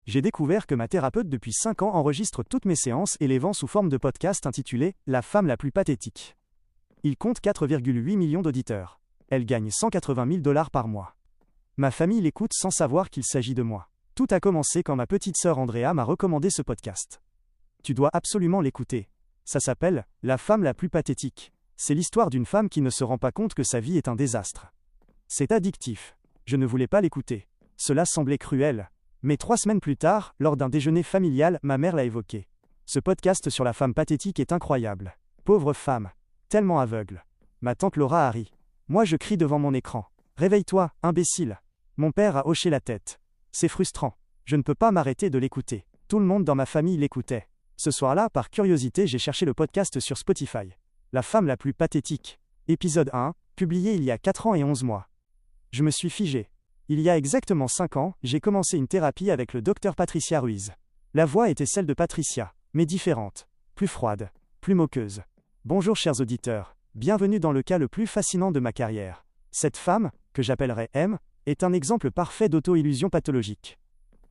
J'ai découvert que ma thérapeute depuis 5 ans enregistre toutes mes séances et les vend sous forme de podcast intitulé « La femme la plus pathétique ». Il compte 4,8 millions d'auditeurs. Elle gagne 180 000 $ par mois. Ma famille l'écoute sans savoir qu'il s'agit de moi. Tout a commencé quand ma petite sœur Andrea m'a recommandé ce podcast. Tu dois absolument l'écouter. Ça s'appelle « La femme la plus pathétique ». C'est l'histoire d'une femme qui ne se rend pas compte que sa vie est un désastre. C'est addictif. Je ne voulais pas l'écouter. Cela semblait cruel. Mais 3 semaines plus tard, lors d'un déjeuner familial, ma mère l'a évoqué. Ce podcast sur la femme pathétique est incroyable. Pauvre femme. Tellement aveugle. Ma tante Laura a ri. Moi je crie devant mon écran. Réveille-toi, imbécile. Mon père a hoché la tête. C'est frustrant. Je ne peux pas m'arrêter de l'écouter. Tout le monde dans ma famille l'écoutait. Ce soir-là, par curiosité, j'ai cherché le podcast sur Spotify. La femme la plus pathétique. Épisode 1, publié il y a 4 ans et 11 mois. Je me suis figé. Il y a exactement 5 ans, j'ai commencé une thérapie avec le docteur Patricia Ruiz. La voix était celle de Patricia, mais différente, plus froide, plus moqueuse. Bonjour chers auditeurs, bienvenue dans le cas le plus fascinant de ma carrière. Cette femme, que j'appellerai M, est un exemple parfait d'auto-illusion pathologique.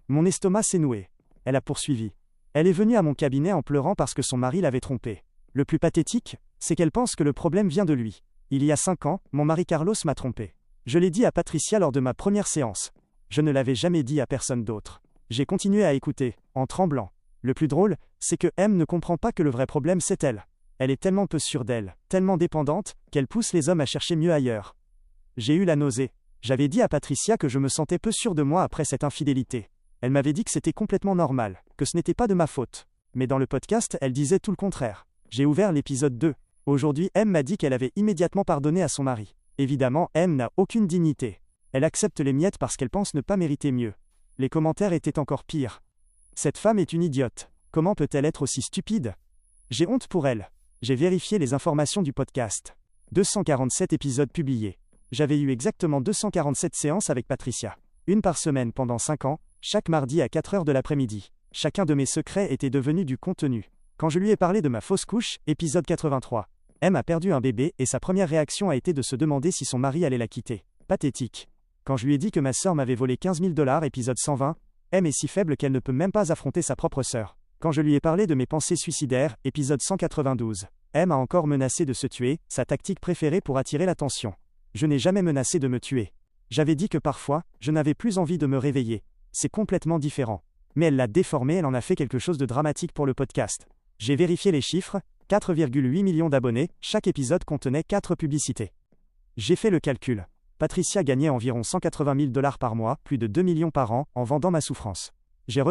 Mon estomac s'est noué. Elle a poursuivi. Elle est venue à mon cabinet en pleurant parce que son mari l'avait trompée. Le plus pathétique, c'est qu'elle pense que le problème vient de lui. Il y a 5 ans, mon mari Carlos m'a trompé. Je l'ai dit à Patricia lors de ma première séance. Je ne l'avais jamais dit à personne d'autre. J'ai continué à écouter, en tremblant. Le plus drôle, c'est que M ne comprend pas que le vrai problème c'est elle. Elle est tellement peu sûre d'elle, tellement dépendante, qu'elle pousse les hommes à chercher mieux ailleurs. J'ai eu la nausée. J'avais dit à Patricia que je me sentais peu sûre de moi après cette infidélité. Elle m'avait dit que c'était complètement normal, que ce n'était pas de ma faute. Mais dans le podcast, elle disait tout le contraire. J'ai ouvert l'épisode 2. Aujourd'hui, M m'a dit qu'elle avait immédiatement pardonné à son mari. Évidemment, M n'a aucune dignité. Elle accepte les miettes parce qu'elle pense ne pas mériter mieux. Les commentaires étaient encore pires. Cette femme est une idiote. Comment peut-elle être aussi stupide? J'ai honte pour elle. J'ai vérifié les informations du podcast. 247 épisodes publiés. J'avais eu exactement 247 séances avec Patricia. Une par semaine pendant 5 ans, chaque mardi à 4 heures de l'après-midi. Chacun de mes secrets était devenu du contenu. Quand je lui ai parlé de ma fausse couche, épisode 83. M a perdu un bébé et sa première réaction a été de se demander si son mari allait la quitter. Pathétique. Quand je lui ai dit que ma sœur m'avait volé 15 000 $, épisode 120, M est si faible qu'elle ne peut même pas affronter sa propre sœur. Quand je lui ai parlé de mes pensées suicidaires, épisode 192, M a encore menacé de se tuer, sa tactique préférée pour attirer l'attention. Je n'ai jamais menacé de me tuer. J'avais dit que parfois, je n'avais plus envie de me réveiller. C'est complètement différent. Mais elle l'a déformé, elle en a fait quelque chose de dramatique pour le podcast. J'ai vérifié les chiffres, 4,8 millions d'abonnés, chaque épisode contenait 4 publicités. J'ai fait le calcul. Patricia gagnait environ 180 000 $ par mois, plus de 2 millions par an, en vendant ma souffrance.